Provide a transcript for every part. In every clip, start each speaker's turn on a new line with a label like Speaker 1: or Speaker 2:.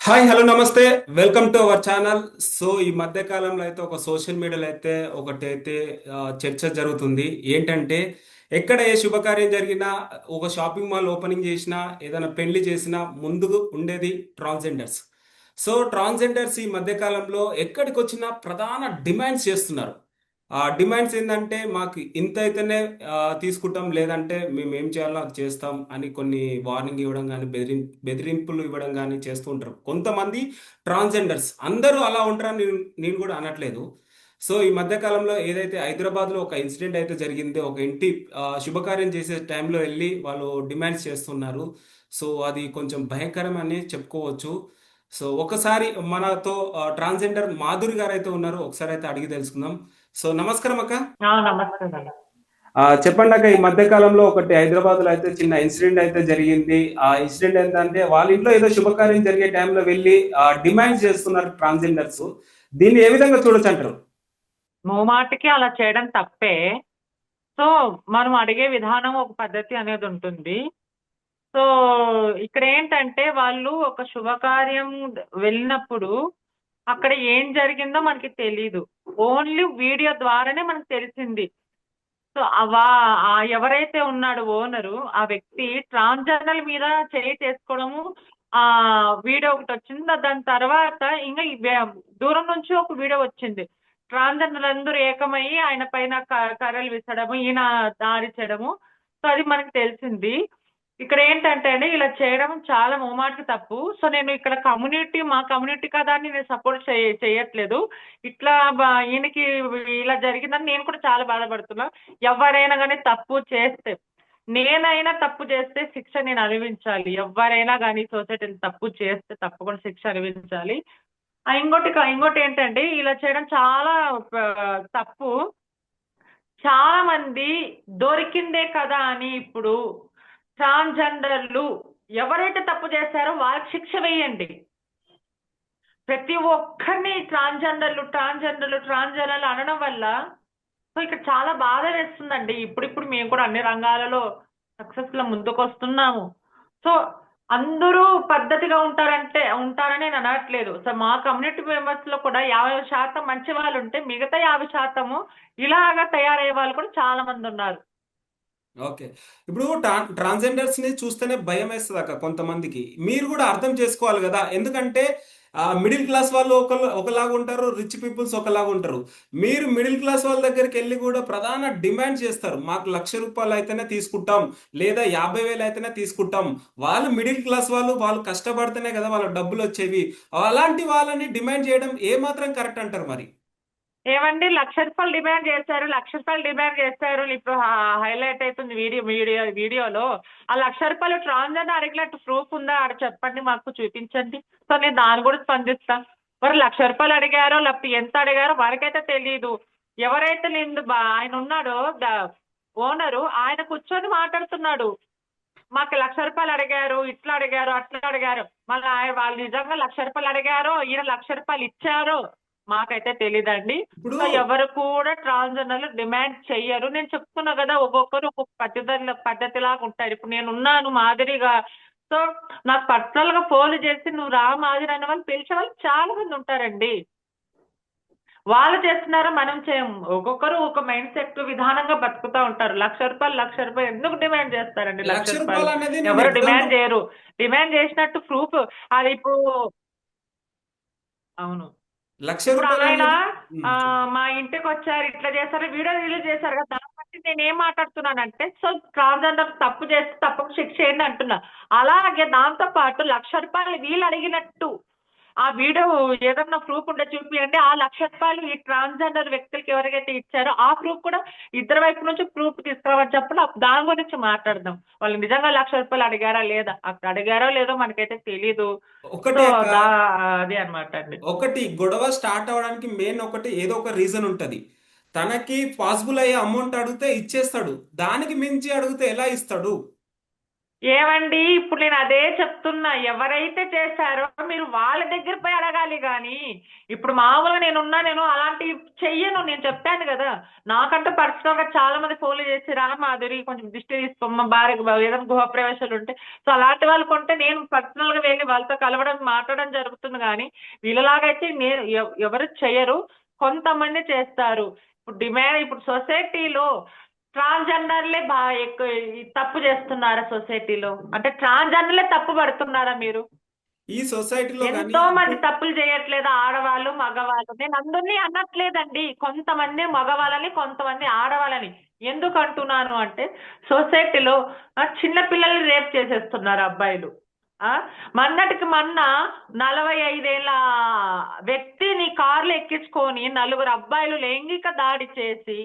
Speaker 1: Hi hello నమస్తే. Welcome to our channel. So ఈ మధ్య కాలంలో అయితే ఒక సోషల్ మీడియాలో అయితే ఒకటైతే చర్చ జరుగుతుంది. ఏంటంటే ఎక్కడ ఏ శుభకార్యం జరిగినా, ఒక షాపింగ్ మాల్ ఓపెనింగ్ చేసినా, ఏదైనా పెళ్లి చేసినా ముందుకు ఉండేది ట్రాన్స్జెండర్స్. సో ట్రాన్స్జెండర్స్ ఈ మధ్య కాలంలో ఎక్కడికి వచ్చినా ప్రధాన డిమాండ్స్ చేస్తున్నారు. ఆ డిమాండ్స్ ఏంటంటే మాకు ఇంత అయితేనే తీసుకుంటాం, లేదంటే మేము ఏం చేయాలో అది చేస్తాం అని కొన్ని వార్నింగ్ ఇవ్వడం కానీ బెదిరింపులు ఇవ్వడం కానీ చేస్తూ ఉంటారు కొంతమంది ట్రాన్స్జెండర్స్. అందరూ అలా ఉంటారని నేను కూడా అనట్లేదు. సో ఈ మధ్య కాలంలో ఏదైతే హైదరాబాద్లో ఒక ఇన్సిడెంట్ అయితే జరిగిందో, ఒక ఇంటి శుభకార్యం చేసే టైంలో వెళ్ళి వాళ్ళు డిమాండ్స్ చేస్తున్నారు. సో అది కొంచెం భయంకరం అని చెప్పుకోవచ్చు. సో ఒకసారి మనతో ట్రాన్స్జెండర్ మాధురి గారు అయితే ఉన్నారు, ఒకసారి అయితే అడిగి తెలుసుకుందాం. సో నమస్కారం అక్క.
Speaker 2: నమస్తే మేడం.
Speaker 1: చెప్పండి అక్క. ఈ మధ్య కాలంలో ఒకటి హైదరాబాద్ లో అయితే చిన్న ఇన్సిడెంట్ అయితే జరిగింది. ఆ ఇన్సిడెంట్ ఏంటంటే వాళ్ళ ఇంట్లో ఏదో శుభకార్యం జరిగే టైంలో వెళ్ళి డిమాండ్ చేస్తున్నారు ట్రాన్స్జెండర్స్. దీన్ని ఏ విధంగా చూడొచ్చు అంటారు?
Speaker 2: ముమ్మాటికి అలా చేయడం తప్పే. సో మనం అడిగే విధానం ఒక పద్ధతి అనేది ఉంటుంది. సో ఇక్కడ ఏంటంటే వాళ్ళు ఒక శుభకార్యం వెళ్ళినప్పుడు అక్కడ ఏం జరిగిందో మనకి తెలీదు. ఓన్లీ వీడియో ద్వారానే మనకు తెలిసింది. సో ఎవరైతే ఉన్నాడో ఓనరు, ఆ వ్యక్తి ట్రాన్స్జెండర్ మీద చేయి చేసుకోవడము ఆ వీడియో ఒకటి వచ్చింది. దాని తర్వాత ఇంకా దూరం నుంచి ఒక వీడియో వచ్చింది. ట్రాన్స్జెండర్ అందరూ ఏకమయ్యి ఆయన పైన కర్రలు విసడము, ఈయన దాడిచ్చడము. సో అది మనకు తెలిసింది. ఇక్కడ ఏంటంటే అండి, ఇలా చేయడం చాలా ముమ్మాటికి తప్పు. సో నేను ఇక్కడ మా కమ్యూనిటీ కదా అని నేను సపోర్ట్ చేయట్లేదు. ఇట్లా ఈయనకి ఇలా జరిగిందని నేను కూడా చాలా బాధపడుతున్నా. ఎవరైనా కానీ తప్పు చేస్తే, నేనైనా తప్పు చేస్తే శిక్ష నేను అనుభవించాలి. ఎవరైనా కానీ సొసైటీలో తప్పు చేస్తే తప్పకుండా శిక్ష అనుభవించాలి. ఇంకోటి ఏంటంటే ఇలా చేయడం చాలా తప్పు. చాలా మంది దొరికిందే కదా అని ఇప్పుడు ట్రాన్స్జెండర్లు ఎవరైతే తప్పు చేశారో వాళ్ళకి శిక్ష వేయండి. ప్రతి ఒక్కరిని ట్రాన్స్జెండర్లు అనడం వల్ల సో ఇక్కడ చాలా బాధ వేస్తుందండి. ఇప్పుడిప్పుడు మేము కూడా అన్ని రంగాలలో సక్సెస్ లో ముందుకు వస్తున్నాము. సో అందరూ పద్ధతిగా ఉంటారని నేను అనట్లేదు. సో మా కమ్యూనిటీ మెంబర్స్ లో కూడా 50% మంచి వాళ్ళు ఉంటే మిగతా 50% ఇలాగా తయారయ్యే వాళ్ళు కూడా చాలా మంది ఉన్నారు.
Speaker 1: ఓకే. ఇప్పుడు ట్రాన్స్జెండర్స్ ని చూస్తేనే భయం వేస్తుంది అక్క కొంతమందికి. మీరు కూడా అర్థం చేసుకోవాలి కదా, ఎందుకంటే మిడిల్ క్లాస్ వాళ్ళు ఒకలాగా ఉంటారు, రిచ్ పీపుల్స్ ఒకలాగా ఉంటారు. మీరు మిడిల్ క్లాస్ వాళ్ళ దగ్గరికి వెళ్ళి కూడా ప్రధాన డిమాండ్ చేస్తారు, మాకు ₹1,00,000 అయితేనే తీసుకుంటాం, లేదా 50,000 అయితేనే తీసుకుంటాం. వాళ్ళు మిడిల్ క్లాస్ వాళ్ళు, వాళ్ళు కష్టపడితేనే కదా వాళ్ళ డబ్బులు వచ్చేవి. అలాంటి వాళ్ళని డిమాండ్ చేయడం ఏ మాత్రం కరెక్ట్ అంటారు మరి?
Speaker 2: ఏమండి, ₹1,00,000 డిమాండ్ చేశారు, ₹1,00,000 డిమాండ్ చేశారు. ఇప్పుడు హైలైట్ అవుతుంది వీడియోలో. ఆ ₹1,00,000 ట్రాన్స్జెండర్ అడిగినట్టు ప్రూఫ్ ఉందా? ఆడ చెప్పండి, మాకు చూపించండి. సో నేను దాన్ని కూడా స్పందిస్తా. మరి ₹1,00,000 అడిగారో లేకపోతే ఎంత అడిగారో వారికైతే తెలియదు. ఎవరైతే ఆయన ఉన్నాడో ఓనరు, ఆయన కూర్చొని మాట్లాడుతున్నాడు. మాకు ₹1,00,000 అడిగారు, ఇట్లా అడిగారు, అట్లా అడిగారు. మళ్ళీ వాళ్ళు నిజంగా ₹1,00,000 అడిగారో, ఈయన ₹1,00,000 ఇచ్చారో మాకైతే తెలీదండి.
Speaker 1: ఇప్పుడు
Speaker 2: సో ఎవరు కూడా ట్రాన్స్జెండర్లు డిమాండ్ చెయ్యరు. నేను చెప్తున్నా కదా, ఒక్కొక్కరు ఒక్కొక్క పద్ధతిలాగా ఉంటారు. ఇప్పుడు నేను ఉన్నాను మాదిరిగా. సో నాకు పర్సనల్ గా ఫోన్లు చేసి నువ్వు రా మాదిరి అనే వాళ్ళు పిలిచే వాళ్ళు చాలా మంది ఉంటారండి. వాళ్ళు చేస్తున్నారో మనం చేయము. ఒక్కొక్కరు ఒక మైండ్ సెట్ విధానంగా బతుకుతా ఉంటారు. ₹1,00,000 ఎందుకు డిమాండ్ చేస్తారండి?
Speaker 1: లక్ష
Speaker 2: ₹1,00,000
Speaker 1: రూపాయలు అనేది నేను
Speaker 2: ఎవరు
Speaker 1: ఎగ్జాంపుల్.
Speaker 2: డిమాండ్ చేయరు. డిమాండ్ చేసినట్టు ప్రూఫ్ అది ఇప్పుడు. అవును.
Speaker 1: లక్ష
Speaker 2: ఇప్పుడు
Speaker 1: రూపాయలు
Speaker 2: ఆయన
Speaker 1: అనేది.
Speaker 2: మా ఇంటికి వచ్చారు, ఇట్లా చేశారు, వీడియో రిలీజ్ చేశారు కదా. దాన్ని బట్టి నేను ఏం మాట్లాడుతున్నానంటే, సో ట్రాన్స్జెండర్ తప్పు చేస్తే తప్పక శిక్ష చేయండి అంటున్నా. అలాగే దాంతో పాటు ₹1,00,000 వీళ్ళు అడిగినట్టు ఆ వీడియో ఏదన్నా ప్రూఫ్ ఉంటే చూపియండి. ఆ ₹1,00,000 ఈ ట్రాన్స్జెండర్ వ్యక్తులకి ఎవరికైతే ఇచ్చారో ఆ ప్రూఫ్ కూడా ఇద్దరు వైపు నుంచి ప్రూఫ్ తీసుకురావని చెప్పండి. దాని గురించి మాట్లాడదాం. వాళ్ళు నిజంగా ₹1,00,000 అడిగారా లేదా, అక్కడ అడిగారో లేదో మనకైతే తెలీదు. సో
Speaker 1: ఒకటే అక్క.
Speaker 2: అదే అనమాట అండి.
Speaker 1: ఒకటి గొడవ స్టార్ట్ అవ్వడానికి మెయిన్ ఒకటి ఏదో ఒక రీజన్ ఉంటది. తనకి పాసిబుల్ అయ్యే అమౌంట్ అడిగితే ఇచ్చేస్తాడు, దానికి మించి అడిగితే ఎలా ఇస్తాడు?
Speaker 2: ఏవండి ఇప్పుడు నేను అదే చెప్తున్నా, ఎవరైతే చేశారో మీరు వాళ్ళ దగ్గర పోయి అడగాలి కానీ ఇప్పుడు మామూలుగా నేను అలాంటివి చెయ్యను. నేను చెప్పాను కదా, నాకంటూ పర్సనల్ గా చాలా మంది ఫోన్లు చేసి రా మాధురి కొంచెం దిష్టి తీసుకోమ్మ భార్యకు ఏదైనా గృహప్రవేశాలు ఉంటే, సో అలాంటి వాళ్ళకు ఉంటే నేను పర్సనల్ గా వెళ్ళి వాళ్ళతో కలవడం మాట్లాడడం జరుగుతుంది. కానీ వీళ్ళలాగైతే నేను ఎవరు చెయ్యరు, కొంతమంది చేస్తారు. ఇప్పుడు డిమాండ్, ఇప్పుడు సొసైటీలో ట్రాన్స్జెండర్లే బాగా ఎక్కువ ఈ తప్పు చేస్తున్నారా సొసైటీలో? అంటే ట్రాన్స్జెండర్లే తప్పు పడుతున్నారా మీరు?
Speaker 1: ఈ సొసైటీలో కానీ
Speaker 2: ఎంతో మంది
Speaker 1: ఇప్పుడు
Speaker 2: తప్పులు చేయట్లేదు, ఆడవాళ్ళు మగవాళ్ళు. నేను అందరినీ అనట్లేదండి, కొంతమంది మగవాళ్ళని కొంతమంది ఆడవాళ్ళని. ఎందుకు అంటున్నాను అంటే సొసైటీలో చిన్న పిల్లల్ని రేప్ చేసేస్తున్నారు అబ్బాయిలు. ఆ మొన్నటికి మొన్న 45 ఏళ్ళ వ్యక్తిని కార్లు ఎక్కించుకొని నలుగురు అబ్బాయిలు లైంగిక దాడి చేసి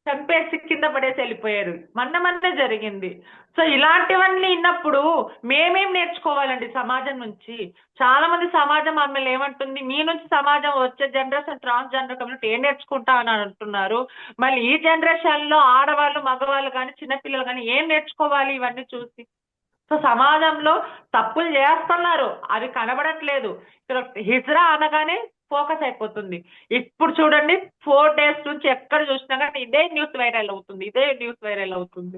Speaker 2: చంపేసి కింద పడేసి వెళ్ళిపోయారు. మొన్న జరిగింది. సో ఇలాంటివన్నీ విన్నప్పుడు మేమేం నేర్చుకోవాలండి సమాజం నుంచి? చాలా మంది సమాజం మమ్మల్ని ఏమంటుంది, మీ నుంచి సమాజం వచ్చే జనరేషన్ ట్రాన్స్జెండర్ కమ్యూనిటీ ఏం నేర్చుకుంటా అని అంటున్నారు. మళ్ళీ ఈ జనరేషన్ లో ఆడవాళ్ళు మగవాళ్ళు కానీ చిన్నపిల్లలు కానీ ఏం నేర్చుకోవాలి ఇవన్నీ చూసి? సో సమాజంలో తప్పులు చేస్తున్నారు, అవి కనబడట్లేదు. ఇక్కడ హిజ్రా అనగానే ఫోకస్ అయిపోతుంది. ఇప్పుడు చూడండి 4 days నుంచి ఎక్కడ చూసినా కానీ ఇదే న్యూస్ వైరల్ అవుతుంది, ఇదే న్యూస్ వైరల్ అవుతుంది.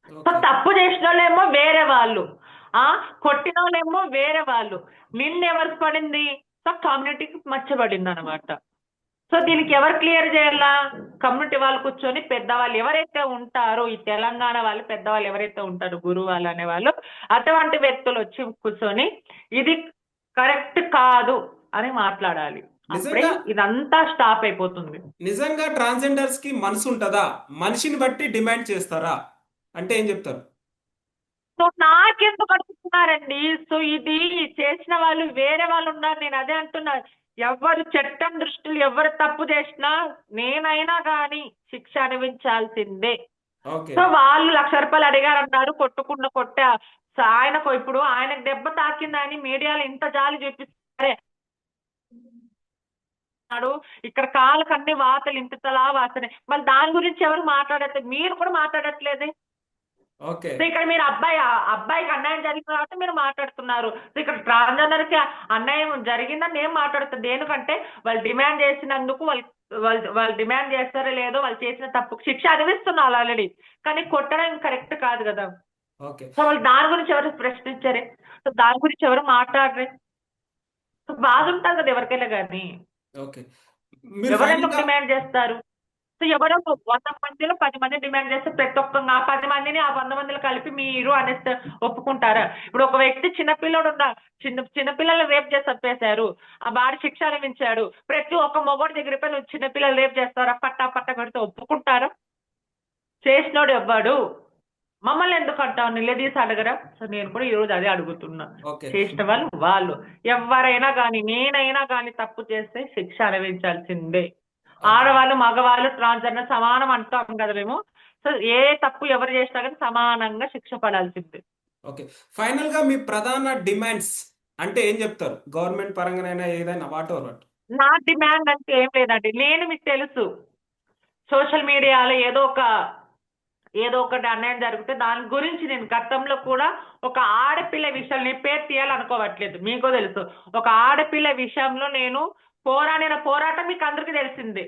Speaker 2: So
Speaker 1: okay.
Speaker 2: తప్పు చేసిన వాళ్ళేమో వేరే వాళ్ళు, ఆ కొట్టిన వాళ్ళేమో వేరే వాళ్ళు. నిన్న ఎవరికి పడింది? సో కమ్యూనిటీకి మచ్చబడింది అనమాట. సో దీనికి ఎవరు క్లియర్ చేయాలా? కమ్యూనిటీ వాళ్ళు కూర్చొని పెద్దవాళ్ళు ఎవరైతే ఉంటారో, ఈ తెలంగాణ వాళ్ళు పెద్దవాళ్ళు ఎవరైతే ఉంటారో గురువు వాళ్ళు అనేవాళ్ళు, అటువంటి వ్యక్తులు వచ్చి కూర్చొని ఇది కరెక్ట్ కాదు అని మాట్లాడాలి. అప్పుడే
Speaker 1: నిజంగా
Speaker 2: ఇదంతా స్టాప్ అయిపోతుంది.
Speaker 1: నిజంగా ట్రాన్స్జెండర్స్ కి మనసు ఉంటుందా? మనిషిని బట్టి డిమాండ్ చేస్తారా? అంటే ఏం చెప్తారు?
Speaker 2: సో నాకెందుకు అడుగుతున్నారండి? సో ఇది చేసిన వాళ్ళు వేరే వాళ్ళు ఉన్నారు. నేను అదే అంటున్నా, ఎవరు చట్టం దృష్టిలో ఎవరు తప్పు చేసినా నేనైనా కానీ శిక్ష అనుభవించాల్సిందే.
Speaker 1: ఓకే.
Speaker 2: సో వాళ్ళు ₹1,00,000 అడిగారన్నారు, కొట్టుకుండా కొట్టా. సో ఆయనకు ఇప్పుడు ఆయనకు దెబ్బ తాకిందని మీడియాలో ఇంత జాలి చూపిస్తారే, ఇక్కడ కాళ్ళకు అన్ని వాతలు ఇంతలా వాసనే, మళ్ళీ దాని గురించి ఎవరు మాట్లాడట్లేదు, మీరు కూడా మాట్లాడట్లేదే.
Speaker 1: ఓకే.
Speaker 2: సో ఇక్కడ మీరు అబ్బాయికి అన్యాయం జరిగింది కాబట్టి మీరు మాట్లాడుతున్నారు. సో ఇక్కడ ట్రాన్స్జెండర్ కి అన్యాయం జరిగిందని నేను మాట్లాడుతాను. దేనికంటే వాళ్ళు డిమాండ్ చేసినందుకు వాళ్ళు వాళ్ళు వాళ్ళు డిమాండ్ చేస్తారో లేదో, వాళ్ళు చేసిన తప్పుకు శిక్ష అనుభవిస్తున్నారు ఆల్రెడీ. కానీ కొట్టడం కరెక్ట్ కాదు కదా.
Speaker 1: ఓకే.
Speaker 2: సో వాళ్ళు దాని గురించి ఎవరు ప్రశ్నించరే, సో దాని గురించి ఎవరు మాట్లాడరే. సో బాధ ఉంటుంది కదా ఎవరికైనా కానీ.
Speaker 1: ఓకే. మీరు ఫైనల్
Speaker 2: ఎవరెందుకు
Speaker 1: గా
Speaker 2: డిమాండ్ చేస్తారు? సో ఎవరో 100 మందిలో 10 మంది డిమాండ్ చేస్తే ప్రతి ఒక్క ఆ 10 మందిని ఆ 100 మందిలో కలిపి మీరు అనేస్తే ఒప్పుకుంటారా? ఇప్పుడు ఒక వ్యక్తి చిన్నపిల్లడు ఉన్న చిన్నపిల్లలు రేప్ చేసి చంపేశారు, ఆ వాడి శిక్ష అనుభవించాడు. ప్రతి ఒక్క మొగోడి దగ్గర పోయి నువ్వు చిన్నపిల్లలు రేప్ చేస్తారా పట్టా పట్ట కొడితే ఒప్పుకుంటారా? చేసినోడు ఎవ్వడు. మమ్మల్ని ఎందుకు అంటావు, నిలదీసి అడగరా? సో నేను కూడా ఈరోజు అదే అడుగుతున్నా.
Speaker 1: ఓకే.
Speaker 2: చేసిన వాళ్ళు వాళ్ళు ఎవరైనా కానీ నేనైనా కానీ తప్పు చేస్తే శిక్ష అనుభవించాల్సిందే.
Speaker 1: ఓకే.
Speaker 2: ఆడవాళ్ళు మగవాళ్ళు ట్రాన్స్జెండర్ సమానం అంటాం కదా మేము. సో ఏ తప్పు ఎవరు చేసినా కానీ సమానంగా శిక్ష పడాల్సిందే.
Speaker 1: ఓకే. ఫైనల్ గా మీ ప్రధాన డిమాండ్స్ అంటే ఏం చెప్తారు? గవర్నమెంట్ పరంగానైనా ఏదైనా వాట్ ఎవర్ వాట్.
Speaker 2: నా డిమాండ్ అంటే ఏం లేదండి, నేను మీకు తెలుసు సోషల్ మీడియాలో ఏదో ఒకటి అన్యాయం జరిగితే దాని గురించి నేను గతంలో కూడా ఒక ఆడపిల్ల విషయంలో నేను పేరు తీయాలనుకోవట్లేదు, మీకు తెలుసు. ఒక ఆడపిల్ల విషయంలో నేను పోరాడిన పోరాటం మీకు అందరికీ తెలిసిందే.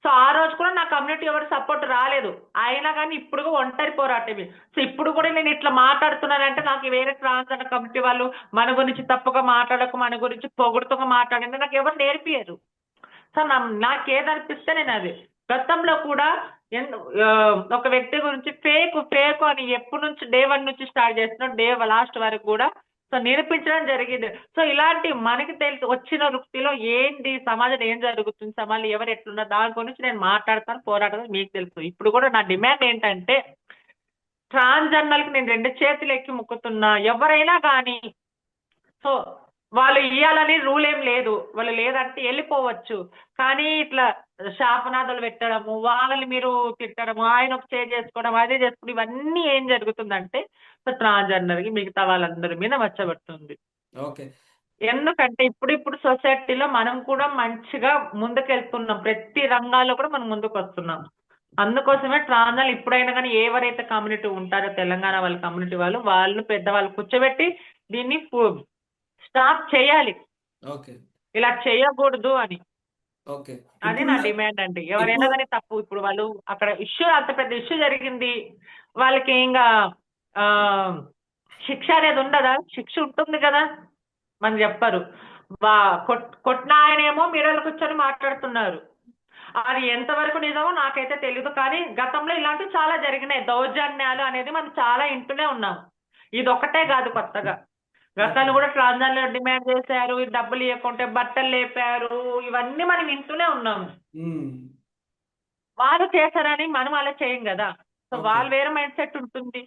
Speaker 2: సో ఆ రోజు కూడా నా కమ్యూనిటీ ఎవరు సపోర్ట్ రాలేదు, అయినా కానీ ఇప్పుడు కూడా ఒంటరి పోరాటమే. సో ఇప్పుడు కూడా నేను ఇట్లా మాట్లాడుతున్నానంటే నాకు వేరే ట్రాన్స్జెండర్ కమ్యూనిటీ వాళ్ళు మన గురించి తప్పుగా మాట్లాడక మన గురించి పొగుడుతుగా మాట్లాడింది నాకు ఎవరు నేర్పియరు. సో నాకేదనిపిస్తే నేను అది. గతంలో కూడా ఒక వ్యక్తి గురించి ఫేక్ అని ఎప్పటి నుంచి డే 1 నుంచి స్టార్ట్ చేస్తున్నాడు, డే లాస్ట్ వరకు కూడా సో నిరూపించడం జరిగింది. సో ఇలాంటి మనకి తెలిసి వచ్చిన వృత్తిలో ఏంటి సమాజంలో ఏం జరుగుతుంది, సమాజంలో ఎవరు ఎట్లున్నారు దాని గురించి నేను మాట్లాడతాను, పోరాడతాను, మీకు తెలుసు. ఇప్పుడు కూడా నా డిమాండ్ ఏంటంటే ట్రాన్స్జెండర్కి నేను 2 చేతులు ఎక్కి మొక్కుతున్నా, ఎవరైనా కానీ సో వాళ్ళు ఇయ్యాలని రూల్ ఏం లేదు, వాళ్ళు లేదంటే వెళ్ళిపోవచ్చు. కానీ ఇట్లా శాపనాదాలు పెట్టడము, వాళ్ళని మీరు తిట్టడము, ఆయన ఒక చేంజ్ చేసుకోవడం, అదే చేసుకోవడం, ఇవన్నీ ఏం జరుగుతుందంటే సో ట్రాన్స్జెండర్కి మిగతా వాళ్ళందరి మీద వచ్చబడుతుంది.
Speaker 1: ఓకే.
Speaker 2: ఎందుకంటే ఇప్పుడు సొసైటీలో మనం కూడా మంచిగా ముందుకెళ్తున్నాం, ప్రతి రంగాల్లో కూడా మనం ముందుకు వస్తున్నాం. అందుకోసమే ట్రాన్స్జెండర్ ఇప్పుడైనా కానీ ఎవరైతే కమ్యూనిటీ ఉంటారో తెలంగాణ వాళ్ళ కమ్యూనిటీ వాళ్ళు పెద్దవాళ్ళు కూర్చోబెట్టి దీన్ని స్టాప్ చేయాలి,
Speaker 1: ఓకే.
Speaker 2: ఇలా చేయకూడదు అని.
Speaker 1: ఓకే.
Speaker 2: అది నా
Speaker 1: ఇప్పుడున్న
Speaker 2: డిమాండ్ అండి. ఎవరైనా
Speaker 1: ఇప్పుడు
Speaker 2: కానీ తప్పు. ఇప్పుడు వాళ్ళు అక్కడ ఇష్యూ, అంత పెద్ద ఇష్యూ జరిగింది, వాళ్ళకి ఇంకా ఆ, శిక్ష అనేది ఉండదా? శిక్ష ఉంటుంది కదా, మనం చెప్పరు. బా కొట్టిన ఆయనేమో మీడలో కూర్చొని మాట్లాడుతున్నారు. అది ఎంతవరకు నిజమో నాకైతే తెలియదు, కానీ గతంలో ఇలాంటివి చాలా జరిగినాయి. దౌర్జన్యాలు అనేది మనం చాలా ఇంటూనే ఉన్నాం. ఇది ఒకటే కాదు కొత్తగా.
Speaker 1: ఓకే.
Speaker 2: గతంలో కూడా ట్రాన్స్జెండర్ డిమాండ్ చేశారు, ఈ డబ్బులు ఇవ్వకుంటే బట్టలు లేపారు, ఇవన్నీ మనం వింటూనే ఉన్నాము.
Speaker 1: ఉమ్.
Speaker 2: వాళ్ళు చేశారని మనం అలా చేయం కదా. So
Speaker 1: okay.
Speaker 2: వాళ్ళు వేరే మైండ్ సెట్ ఉంటుంది,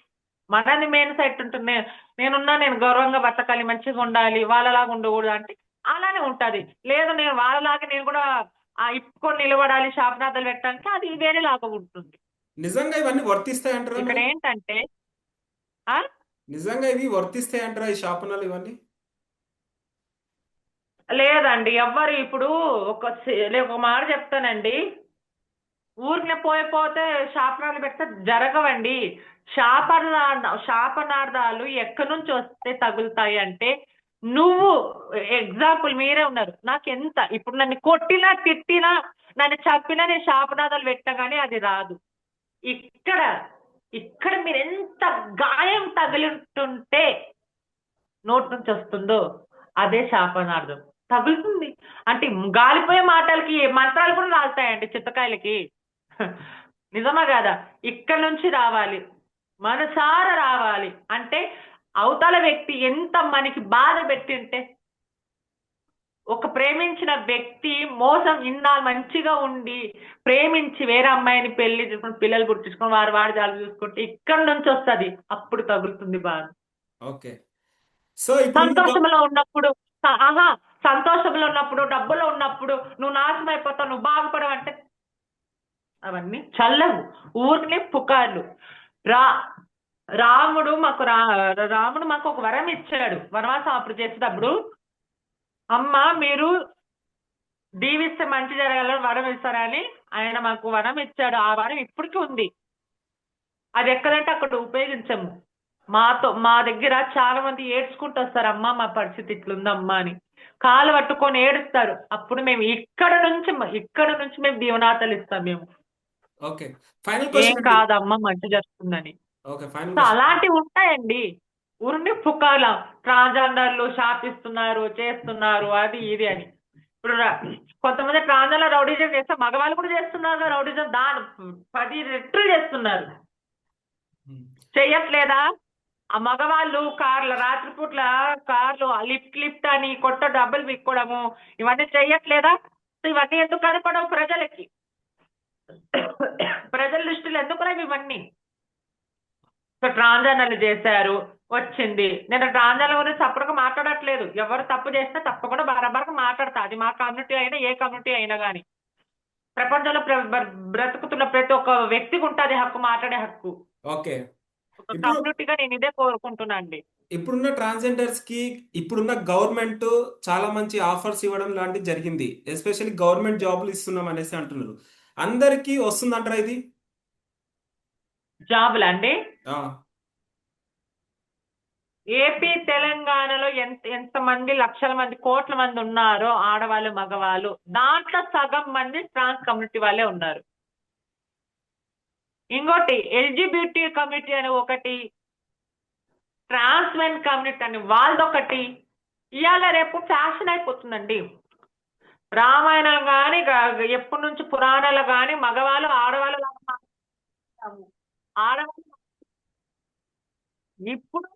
Speaker 2: మనది మెయిన్ సెట్ ఉంటుంది. నేనున్నా, నేను గౌరవంగా బతకాలి, మంచిగా ఉండాలి, వాళ్ళలాగా ఉండకూడదు అంటే అలానే ఉంటది. లేదు నేను వాళ్ళలాగా నేను కూడా ఇప్పుకొని నిలబడాలి, శాపనార్థాలు పెట్టడానికి, అది వేరేలాగా ఉంటుంది.
Speaker 1: నిజంగా ఇవన్నీ వర్తిస్తాయంటారా
Speaker 2: ఇక్కడ
Speaker 1: మరి?
Speaker 2: ఏంటంటే ఆ
Speaker 1: నిజంగా ఇవి వర్తిస్తాయంటారా ఈ శాపనాలు ఇవన్నీ?
Speaker 2: లేదండి, ఎవ్వరు ఇప్పుడు ఒక మాట చెప్తానండి. ఊరికే పోతే శాపనాలు పెడితే జరగవండి. శాపనార్థాలు ఎక్కడి నుంచి వస్తే తగులుతాయి అంటే, నువ్వు ఎగ్జాంపుల్ మీరే ఉన్నారు. నాకు ఎంత ఇప్పుడు నన్ను కొట్టినా తిట్టినా నన్ను చంపినా నేను శాపనార్థాలు పెట్టినా కానీ అది రాదు. ఇక్కడ ఇక్కడ మీరు ఎంత గాయం తగిలింటుంటే నోటి నుంచి వస్తుందో అదే శాపనార్థం తగులుతుంది. అంటే గాలిపోయే మాటలకి మంత్రాలు కూడా రాలుతాయండి చిత్తకాయలకి. నిజమా కాదా? ఇక్కడ నుంచి రావాలి, మనసారా రావాలి. అంటే అవతల వ్యక్తి ఎంత మనకి బాధ పెట్టింటే, ఒక ప్రేమించిన వ్యక్తి మోసం, ఇన్నాళ్ళు మంచిగా ఉండి ప్రేమించి వేరే అమ్మాయిని పెళ్లి చేసుకుని పిల్లలు పుట్టించుకొని వాడు జాలు చూసుకుంటే ఇక్కడ నుంచి వస్తుంది, అప్పుడు తగులుతుంది బాధ.
Speaker 1: ఓకే. సో ఇప్పుడున్న
Speaker 2: సంతోషంలో ఉన్నప్పుడు ఆహా, సంతోషంలో ఉన్నప్పుడు, డబ్బులో ఉన్నప్పుడు నువ్వు నాశనం అయిపోతావు, నువ్వు బాగుపడవు అంటే అవన్నీ చల్లవు, ఊరిని పుకార్లు. రా రాముడు మాకు రాముడు మాకు ఒక వరం ఇచ్చాడు వనవాసం అప్పుడు చేసేటప్పుడు. అమ్మ మీరు దీవిస్తే మంచి జరగాలని వరం ఇస్తారని ఆయన మాకు వరం ఇచ్చాడు. ఆ వరం ఇప్పటికీ ఉంది. అది ఎక్కడంటే అక్కడ ఉపయోగించము. మా దగ్గర చాలా మంది ఏడ్చుకుంటూ వస్తారు, అమ్మ మా పరిస్థితి ఇట్లుందమ్మా అని కాలు పట్టుకొని ఏడుస్తారు. అప్పుడు మేము ఇక్కడ నుంచి మేము దీవనాతలు ఇస్తాం మేము.
Speaker 1: ఓకే. ఫైనల్
Speaker 2: ఏం
Speaker 1: క్వశ్చన్ అండి.
Speaker 2: కాదమ్మా మంచి జరుగుతుందని.
Speaker 1: ఓకే. Final
Speaker 2: so
Speaker 1: question.
Speaker 2: అలాంటివి ఉంటాయండి. ఊరిని పుకార్ల ట్రాన్స్జెండర్లు శాపిస్తున్నారు, చేస్తున్నారు, అది ఇది అని. ఇప్పుడు కొంతమంది ట్రాన్స్జెండర్ రౌడిజం చేస్తే మగవాళ్ళు కూడా చేస్తున్నారు కదా రౌడిజం, దాని 10 రెట్లు చేస్తున్నారు. చెయ్యట్లేదా? ఆ మగవాళ్ళు రాత్రిపూట్ల కార్లు లిఫ్ట్ అని డబ్బులు పిక్కోవడము, ఇవన్నీ చెయ్యట్లేదా? సో ఇవన్నీ ఎందుకు కనపడవు ప్రజలకి? ప్రజల దృష్టిలో ఎందుకు రావు ఇవన్నీ? సో ట్రాన్స్జెండర్లు చేశారు, వచ్చింది. నేను ట్రాన్స్జెండర్ గురించి తప్పుడుగా మాట్లాడట్లేదు. ఎవరు తప్పు చేస్తే తప్పకుండా బరాబర్గా మాట్లాడతా. అది మా కమ్యూనిటీ అయినా ఏ కమ్యూనిటీ అయినా కానీ. ప్రపంచంలో బ్రతుకుతున్న ప్రతి ఒక్క వ్యక్తికి ఉంటుంది హక్కు, మాట్లాడే హక్కు.
Speaker 1: ఓకే.
Speaker 2: ఒక
Speaker 1: ఇప్పుడు
Speaker 2: కమ్యూనిటీగా నేను ఇదే కోరుకుంటున్నా అండి.
Speaker 1: ఇప్పుడున్న ట్రాన్స్జెండర్స్ కి ఇప్పుడున్న గవర్నమెంట్ చాలా మంచి ఆఫర్స్ ఇవ్వడం లాంటివి జరిగింది. ఎస్పెషల్లీ గవర్నమెంట్ జాబులు ఇస్తున్నాం అనేసి అంటున్నారు. అందరికీ వస్తుందంటారా ఇది?
Speaker 2: జాబులు అండి,
Speaker 1: ఆ,
Speaker 2: ఏపీ తెలంగాణలో ఎంతమంది లక్షల మంది, కోట్ల మంది ఉన్నారో ఆడవాళ్ళు మగవాళ్ళు, దాంట్లో సగం మంది ట్రాన్స్ కమ్యూనిటీ వాళ్ళే ఉన్నారు. ఇంకోటి ఎల్జిబిటి కమ్యూనిటీ అని ఒకటి, ట్రాన్స్ మెన్ కమ్యూనిటీ అని వాళ్ళదొకటి. ఇవాళ రేపు ఫ్యాషన్ అయిపోతుందండి. రామాయణం కానీ ఎప్పటి నుంచి పురాణాలు కానీ మగవాళ్ళు ఆడవాళ్ళు లాగా మాట్లాడతాము. ఆడవాళ్ళు ఇప్పుడు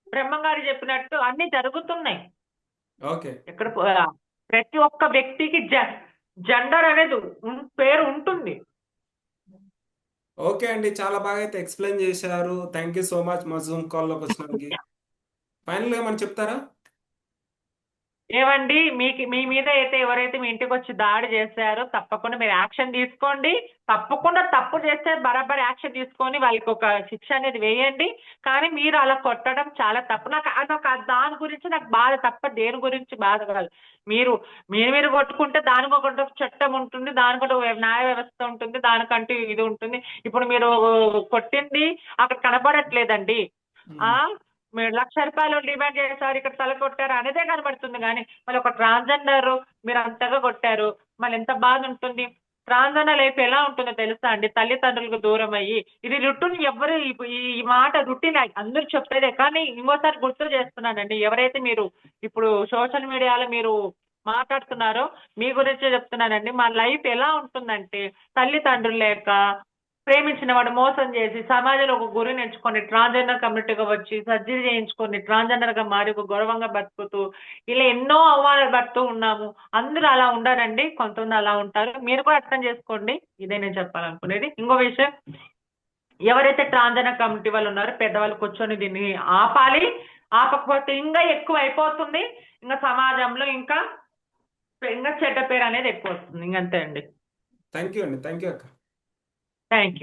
Speaker 2: బ్రహ్మంగారు చెప్పినట్టు అన్ని జరుగుతున్నాయి.
Speaker 1: ఓకే.
Speaker 2: ఇక్కడ ప్రతి ఒక్క వ్యక్తికి జెండర్ అనేది పేరు ఉంటుంది.
Speaker 1: ఓకే అండి. చాలా బాగా అయితే ఎక్స్ప్లెయిన్ చేశారు. థ్యాంక్ యూ సో మచ్ మా జూమ్ కాల్లోకి వచ్చినందుకు. ఫైనల్గా మనం చెప్తారా?
Speaker 2: ఏవండి, మీ మీద అయితే ఎవరైతే మీ ఇంటికి వచ్చి దాడి చేశారో తప్పకుండా మీరు యాక్షన్ తీసుకోండి. తప్పకుండా తప్పు చేస్తే బరాబర్ యాక్షన్ తీసుకొని వాళ్ళకి ఒక శిక్ష అనేది వేయండి. కానీ మీరు అలా కొట్టడం చాలా తప్పు. నాకు అదొక దాని గురించి నాకు బాధ తప్ప దేని గురించి బాధ కాదు. మీరు మీరు కొట్టుకుంటే దానికి ఒక చట్టం ఉంటుంది, దానికి ఒక న్యాయ వ్యవస్థ ఉంటుంది, దానికంటూ ఇది ఉంటుంది. ఇప్పుడు మీరు కొట్టింది అక్కడ కనపడట్లేదండి. ఆ
Speaker 1: ఉమ్.
Speaker 2: మీరు ₹1,00,000 డిమాండ్ చేశారు, ఇక్కడ తల కొట్టారు అనేదే కనబడుతుంది. కానీ మళ్ళీ ఒక ట్రాన్స్జెండర్ మీరు అంతగా కొట్టారు, మళ్ళీ ఎంత బాధ ఉంటుంది. ట్రాన్స్జెండర్ లైఫ్ ఎలా ఉంటుందో తెలుసా అండి? తల్లిదండ్రులకు దూరం అయ్యి, ఇది రుటీన్. ఎవరు ఈ మాట రుటీన్ అందరూ చెప్పేదే. కానీ ఇంకోసారి గుర్తు చేస్తున్నానండి, ఎవరైతే మీరు ఇప్పుడు సోషల్ మీడియాలో మీరు మాట్లాడుతున్నారో మీ గురించే చెప్తున్నానండి. మా లైఫ్ ఎలా ఉంటుందంటే, తల్లిదండ్రులు లేక, ప్రేమించిన వాడు మోసం చేసి, సమాజంలో ఒక గురిని ఎంచుకొని ట్రాన్స్జెండర్ కమ్యూనిటీగా వచ్చి సర్జరీ చేయించుకొని ట్రాన్స్జెండర్ గా మారి ఒక గౌరవంగా బతుకుతూ ఇలా ఎన్నో అవమానాలు పడుతూ ఉన్నాము. అందరూ అలా ఉండరండి, కొంతమంది అలా ఉంటారు. మీరు కూడా అర్థం చేసుకోండి. ఇదే నేను చెప్పాలనుకునేది. ఇంకో విషయం, ఎవరైతే ట్రాన్స్జెండర్ కమ్యూనిటీ వాళ్ళు ఉన్నారో పెద్దవాళ్ళు కూర్చొని దీన్ని ఆపాలి. ఆపకపోతే ఇంకా ఎక్కువ అయిపోతుంది. ఇంకా సమాజంలో ఇంకా ఇంకా చెడ్డ పేరు అనేది ఎక్కువ వస్తుంది. ఇంకంతే అండి.
Speaker 1: థ్యాంక్ యూ అండి, థ్యాంక్ యూ అక్క.
Speaker 2: Thank you.